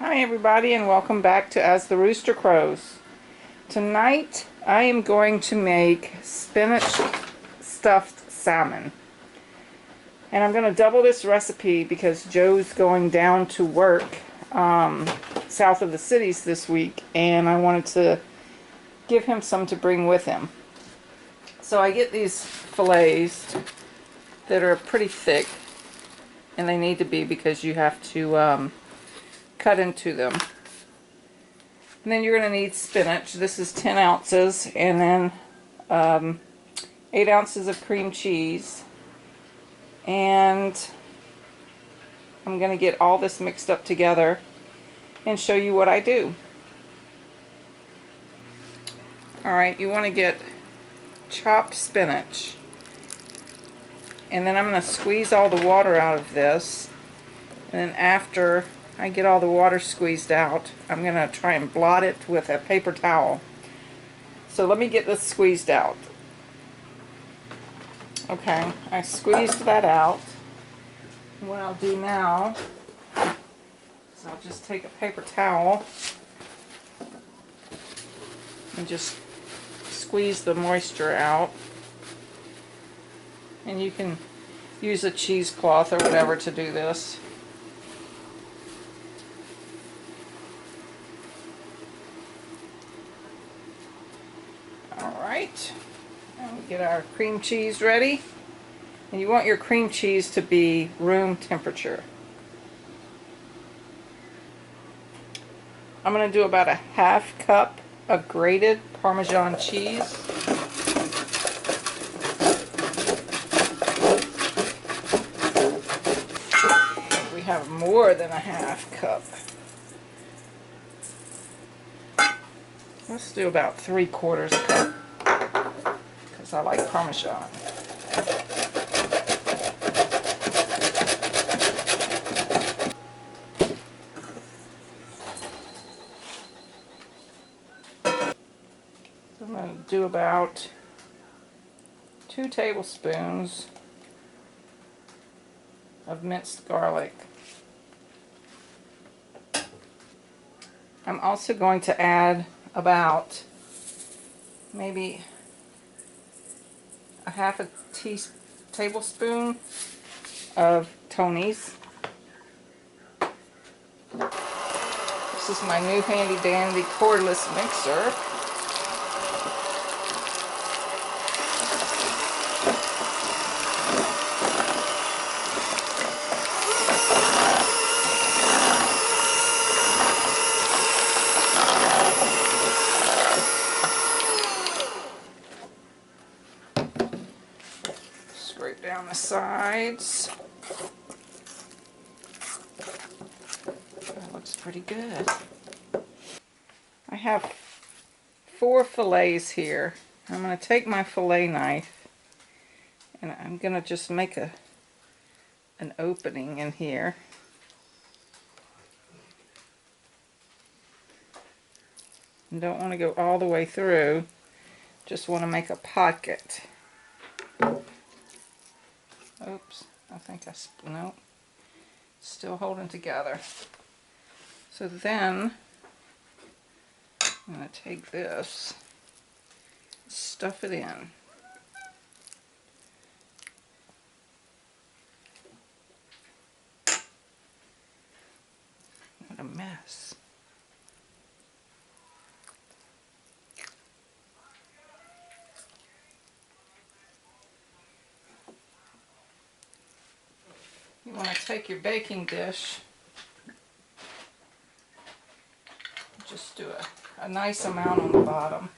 Hi everybody, and welcome back to As the Rooster Crows. Tonight I am going to make spinach stuffed salmon. And I'm going to double this recipe because Joe's going down to work south of the cities this week, and I wanted to give him some to bring with him. So I get these fillets that are pretty thick, and they need to be because you have to cut into them. And then you're going to need spinach. This is 10 ounces, and then 8 ounces of cream cheese. And I'm going to get all this mixed up together and show you what I do. Alright, you want to get chopped spinach. And then I'm going to squeeze all the water out of this. And then after I get all the water squeezed out, I'm going to try and blot it with a paper towel. So let me get this squeezed out. Okay, I squeezed that out. What I'll do now is I'll just take a paper towel and just squeeze the moisture out. And you can use a cheesecloth or whatever to do this. Alright, and we get our cream cheese ready. And you want your cream cheese to be room temperature. I'm going to do about a half cup of grated Parmesan cheese. We have more than a half cup. Let's do about 3/4 cup because I like Parmesan. So I'm going to do about 2 tablespoons of minced garlic. I'm also going to add about maybe a half a tablespoon of Tony's. This is my new handy dandy cordless mixer. Scrape down the sides. That looks pretty good. I have 4 fillets here. I'm going to take my fillet knife and I'm going to just make an opening in here. You don't want to go all the way through, just want to make a pocket. Oops, I think nope, still holding together. So then I'm going to take this, stuff it in. What a mess. You want to take your baking dish, just do a nice amount on the bottom,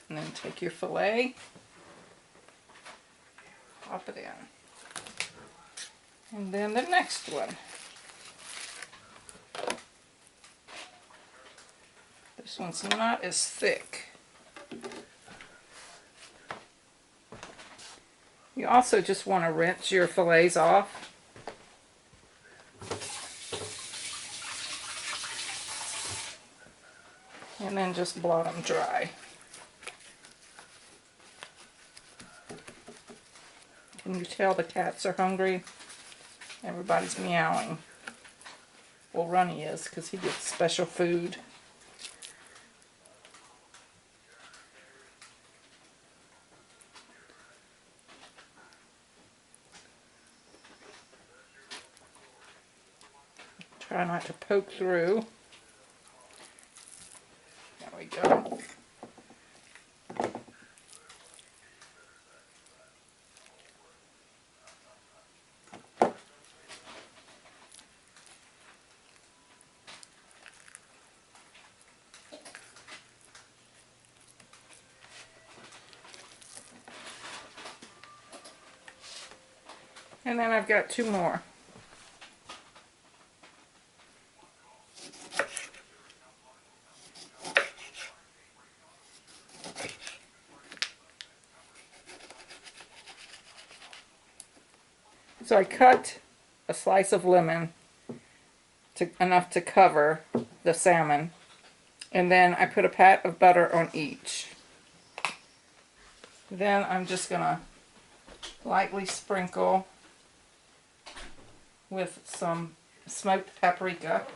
and then take your fillet, pop it in, and then the next one. This one's not as thick. You also just want to rinse your fillets off. And then just blot them dry. Can you tell the cats are hungry? Everybody's meowing. Well, Ronnie is, because he gets special food. Try not to poke through. There we go. And then I've got 2 more. So I cut a slice of lemon enough to cover the salmon, and then I put a pat of butter on each. Then I'm just gonna lightly sprinkle with some smoked paprika.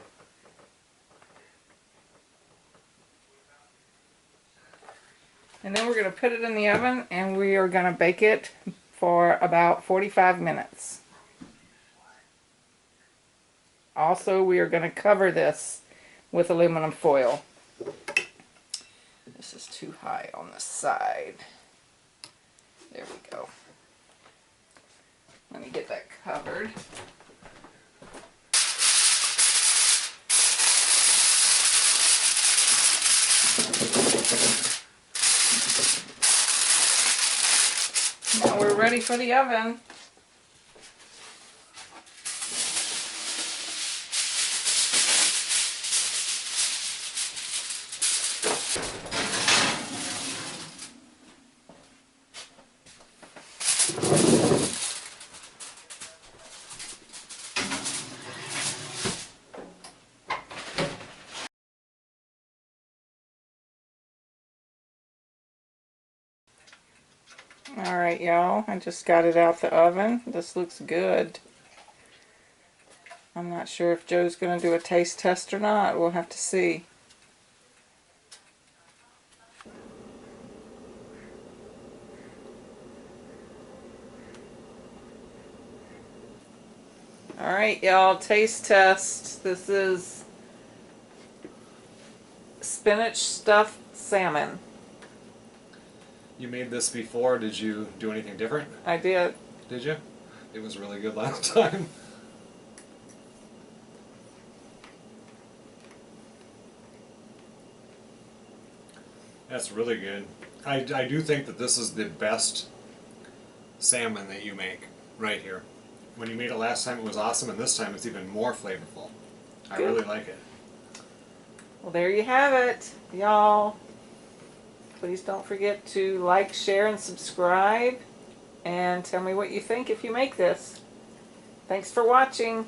And then we're going to put it in the oven, and we are going to bake it for about 45 minutes. Also, we are going to cover this with aluminum foil. This is too high on the side. There we go. Let me get that covered. Now we're ready for the oven. Alright, y'all, I just got it out the oven. This looks good. I'm not sure if Joe's going to do a taste test or not. We'll have to see. Alright, y'all, taste test. This is spinach stuffed salmon. You made this before. Did you do anything different? I did. Did you? It was really good last time. That's really good. I do think that this is the best salmon that you make right here. When you made it last time, it was awesome, and this time it's even more flavorful. I Good. really like it. Well, there you have it, y'all. Please don't forget to like, share, and subscribe. And tell me what you think if you make this. Thanks for watching.